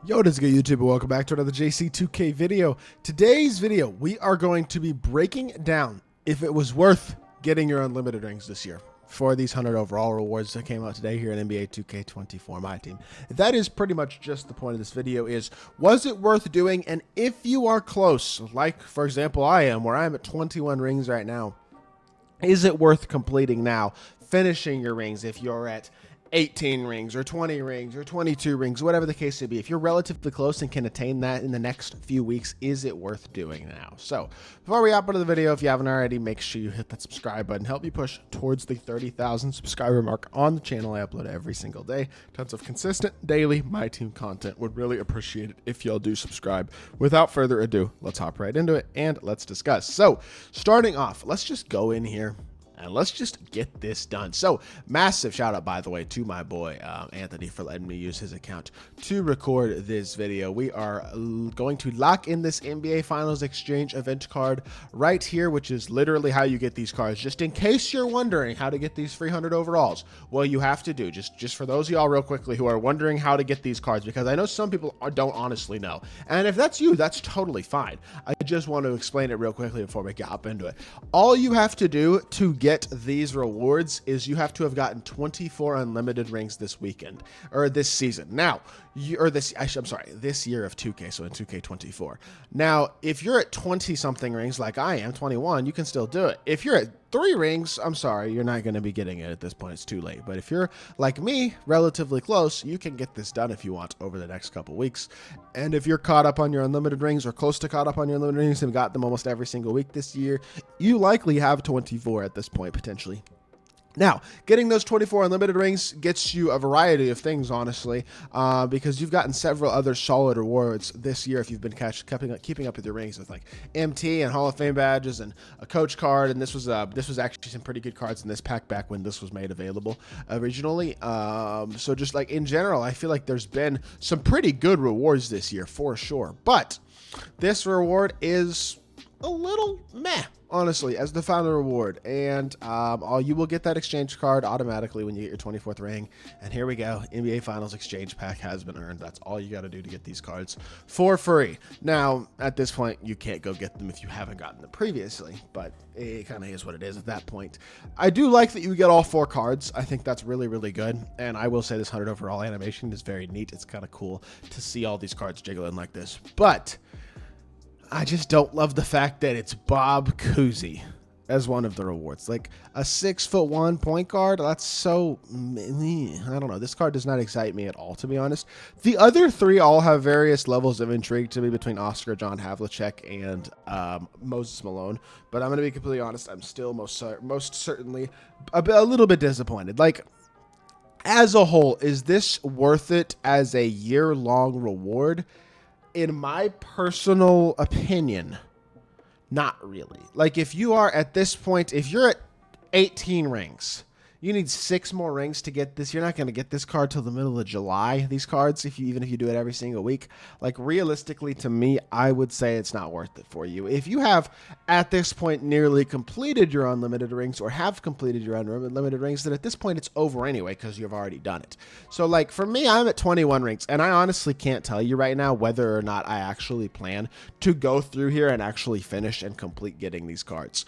Yo, what is good, YouTube, and welcome back to another JC2K video. Today's video, we are going to be breaking down if it was worth getting your unlimited rings this year for these 100 overall rewards that came out today here in NBA 2K24 My Team. That is pretty much just the point of this video is, was it worth doing? And if you are close, like, for example, I am, where I'm at 21 rings right now, is it worth completing now, finishing your rings if you're at 18 rings or 20 rings or 22 rings, whatever the case may be? If you're relatively close and can attain that in the next few weeks, is it worth doing now? So before we hop into the video, if you haven't already, make sure you hit that subscribe button. Help me push towards the 30,000 subscriber mark on the channel. I upload every single day. Tons of consistent daily My Team content. Would really appreciate it if y'all do subscribe. Without further ado, let's hop right into it and let's discuss. So starting off, let's just go in here and let's just get this done. So massive shout out, by the way, to my boy Anthony for letting me use his account to record this video. We are going to lock in this NBA Finals Exchange event card right here, which is literally how you get these cards. Just in case you're wondering how to get these 300 overalls, well, you have to do, just for those of y'all real quickly who are wondering how to get these cards, because I know some people don't honestly know. And if that's you, that's totally fine. I just want to explain it real quickly before we hop into it. All you have to do to get these rewards is you have to have gotten 24 unlimited rings this weekend, or this season. Now, I'm sorry, this year of 2K, so in 2K24. Now, if you're at 20 something rings like I am, 21, you can still do it. If you're at 3 rings, I'm sorry, you're not going to be getting it at this point. It's too late. But if you're like me, relatively close, you can get this done if you want over the next couple weeks. And if you're caught up on your unlimited rings or close to caught up on your unlimited rings and got them almost every single week this year, you likely have 24 at this point potentially. Now, getting those 24 unlimited rings gets you a variety of things, honestly, because you've gotten several other solid rewards this year if you've been keeping up with your rings with like MT and Hall of Fame badges and a coach card. And this was actually some pretty good cards in this pack back when this was made available originally. So just like in general, I feel like there's been some pretty good rewards this year for sure. But this reward is a little meh, honestly, as the final reward. And you will get that exchange card automatically when you get your 24th ring. And here we go. NBA Finals Exchange Pack has been earned. That's all you got to do to get these cards for free. Now, at this point, you can't go get them if you haven't gotten them previously, but it kind of is what it is at that point. I do like that you get all 4 cards. I think that's really, really good. And I will say this 100 overall animation is very neat. It's kind of cool to see all these cards jiggling like this. But I just don't love the fact that it's Bob Cousy as one of the rewards. Like a 6'1" point guard, that's so, I don't know. This card does not excite me at all, to be honest. The other 3 all have various levels of intrigue to me between Oscar, John Havlicek, and Moses Malone. But I'm going to be completely honest, I'm still most certainly a little bit disappointed. Like, as a whole, is this worth it as a year-long reward? In my personal opinion, not really. Like, if you are at this point, if you're at 18 rings, you need 6 more rings to get this. You're not going to get this card till the middle of July, these cards, even if you do it every single week. Like, realistically, to me, I would say it's not worth it for you. If you have, at this point, nearly completed your unlimited rings or have completed your unlimited rings, then at this point, it's over anyway because you've already done it. So, like, for me, I'm at 21 rings, and I honestly can't tell you right now whether or not I actually plan to go through here and actually finish and complete getting these cards.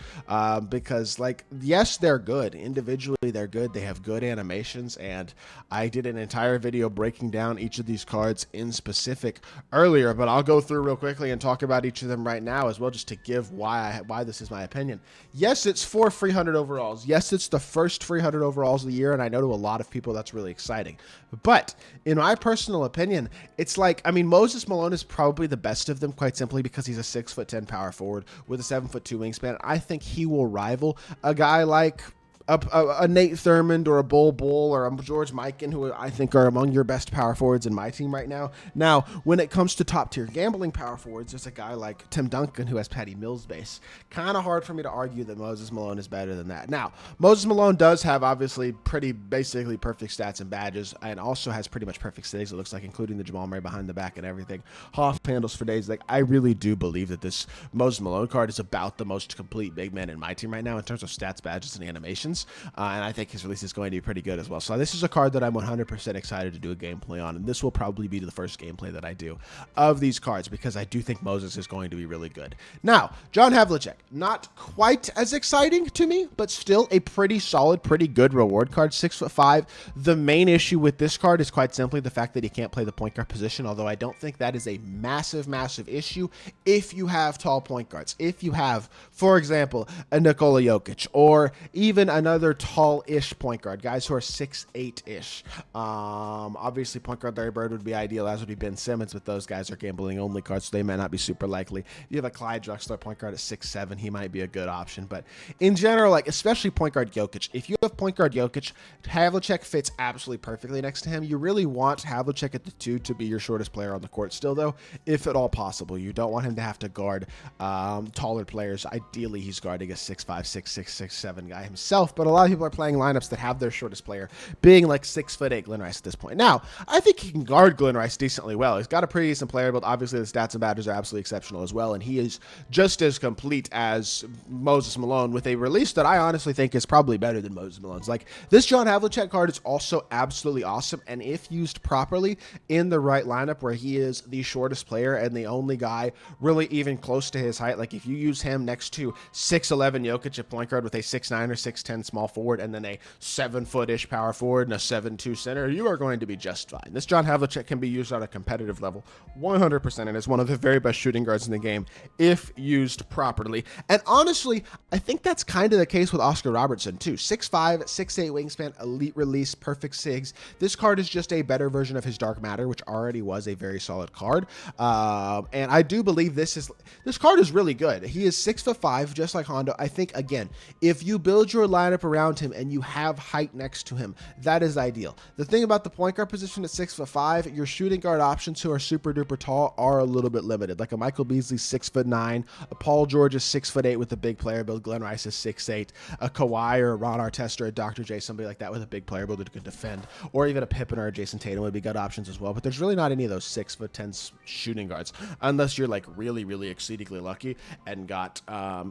Because, like, yes, they're good. Individually, they're good. They have good animations, and I did an entire video breaking down each of these cards in specific earlier, but I'll go through real quickly and talk about each of them right now as well, just to give why this is my opinion. Yes, it's 4 free 100 overalls. Yes, it's the first free 100 overalls of the year, and I know to a lot of people that's really exciting. But in my personal opinion, it's like, I mean, Moses Malone is probably the best of them, quite simply because he's a 6'10" power forward with a 7'2" wingspan. I think he will rival a guy like a Nate Thurmond or a Bol Bol or a George Mikan, who I think are among your best power forwards in my team right now. Now, when it comes to top tier gambling power forwards, there's a guy like Tim Duncan who has Patty Mills base. Kind of hard for me to argue that Moses Malone is better than that. Now, Moses Malone does have obviously basically perfect stats and badges, and also has pretty much perfect stays, it looks like, including the Jamal Murray behind the back and everything. Off handles for days. Like, I really do believe that this Moses Malone card is about the most complete big man in my team right now in terms of stats, badges, and animations. positions, and I think his release is going to be pretty good as well. So this is a card that I'm 100% excited to do a gameplay on, and this will probably be the first gameplay that I do of these cards because I do think Moses is going to be really good. Now, John Havlicek, not quite as exciting to me, but still a pretty solid, pretty good reward card, 6'5". The main issue with this card is quite simply the fact that he can't play the point guard position, although I don't think that is a massive issue if you have tall point guards. If you have, for example, a Nikola Jokic or even another tall-ish point guard, guys who are 6'8"-ish. Obviously, point guard Larry Bird would be ideal, as would be Ben Simmons, but those guys are gambling-only cards, so they may not be super likely. If you have a Clyde Drexler point guard at 6'7", he might be a good option, but in general, like especially point guard Jokic, if you have point guard Jokic, Havlicek fits absolutely perfectly next to him. You really want Havlicek at the 2 to be your shortest player on the court still, though, if at all possible. You don't want him to have to guard taller players. Ideally, he's guarding a 6'5", 6'6", 6'7" guy himself, but a lot of people are playing lineups that have their shortest player being like 6'8" Glen Rice at this point. Now, I think he can guard Glen Rice decently well. He's got a pretty decent player build. Obviously, the stats and badges are absolutely exceptional as well, and he is just as complete as Moses Malone with a release that I honestly think is probably better than Moses Malone's. Like, this John Havlicek card is also absolutely awesome, and if used properly in the right lineup where he is the shortest player and the only guy really even close to his height, like if you use him next to 6'11" Jokic at point guard with a 6'9" or 6'10" small forward and then a 7-foot-ish power forward and a 7'2" center, you are going to be just fine. This John Havlicek can be used on a competitive level 100% and is one of the very best shooting guards in the game if used properly. And honestly, I think that's kind of the case with Oscar Robertson too. 6'5", 6'8" wingspan, elite release, perfect SIGs. This card is just a better version of his Dark Matter, which already was a very solid card. And I do believe this card is really good. He is 6'5", just like Hondo. I think, again, if you build your lineup around him and you have height next to him, that is ideal. The thing about the point guard position at 6'5", your shooting guard options who are super duper tall are a little bit limited. Like a Michael Beasley 6'9", a Paul George is 6'8" with a big player build, Glen Rice is 6'8", a Kawhi or a Ron Artest or a Dr. J, somebody like that with a big player build who can defend, or even a Pippen or a Jason Tatum would be good options as well. But there's really not any of those 6'10" shooting guards unless you're like really exceedingly lucky and got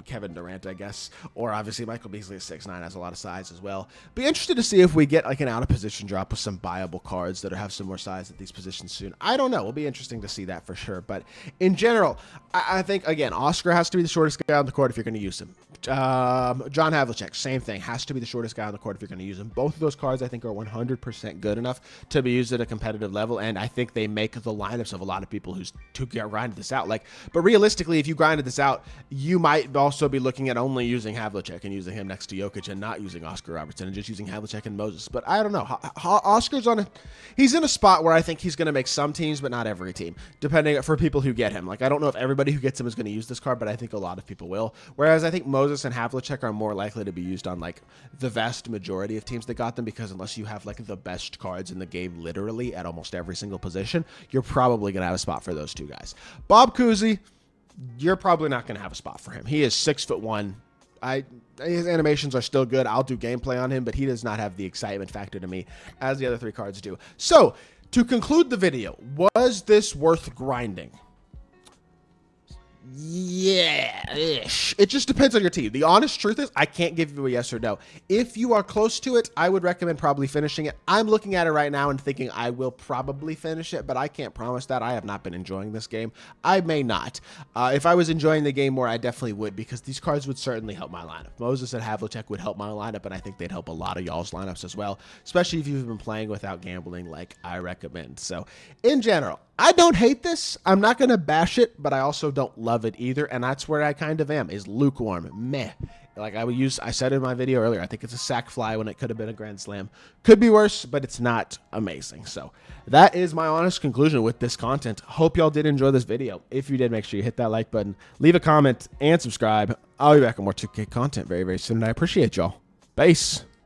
Kevin Durant, I guess, or obviously Michael Beasley at 6'9", has a lot of size as well. Be interested to see if we get like an out of position drop with some buyable cards that have some more size at these positions soon. I don't know. It'll be interesting to see that for sure. But in general, I think, again, Oscar has to be the shortest guy on the court if you're going to use him. John Havlicek, same thing, has to be the shortest guy on the court if you're going to use him. Both of those cards, I think, are 100% good enough to be used at a competitive level, and I think they make the lineups of a lot of people who grinded this out. But realistically, if you grinded this out, you might also be looking at only using Havlicek and using him next to Jokic and not using Oscar Robertson and just using Havlicek and Moses. But I don't know. Oscar's he's in a spot where I think he's going to make some teams, but not every team, depending for people who get him. Like, I don't know if everybody who gets him is going to use this card, but I think a lot of people will. Whereas I think Moses and Havlicek are more likely to be used on like the vast majority of teams that got them, because unless you have like the best cards in the game literally at almost every single position, you're probably going to have a spot for those two guys. Bob Cousy, you're probably not going to have a spot for him. He is 6'1". His animations are still good. I'll do gameplay on him, but he does not have the excitement factor to me as the other three cards do. So, to conclude the video, was this worth grinding? Yeah-ish. It just depends on your team. The honest truth is, I can't give you a yes or no. If you are close to it, I would recommend probably finishing it. I'm looking at it right now and thinking I will probably finish it, but I can't promise that. I have not been enjoying this game. I may not. If I was enjoying the game more, I definitely would, because these cards would certainly help my lineup. Moses and Havlicek would help my lineup, and I think they'd help a lot of y'all's lineups as well, especially if you've been playing without gambling like I recommend. So, in general, I don't hate this. I'm not going to bash it, but I also don't love it either, and that's where I kind of am, is lukewarm. Meh. Like I said in my video earlier, I think it's a sack fly when it could have been a grand slam. Could be worse, but it's not amazing. So that is my honest conclusion with this content. Hope y'all did enjoy this video. If you did, make sure you hit that like button, leave a comment, and subscribe. I'll be back with more 2K content very, very soon, and I appreciate y'all. Peace.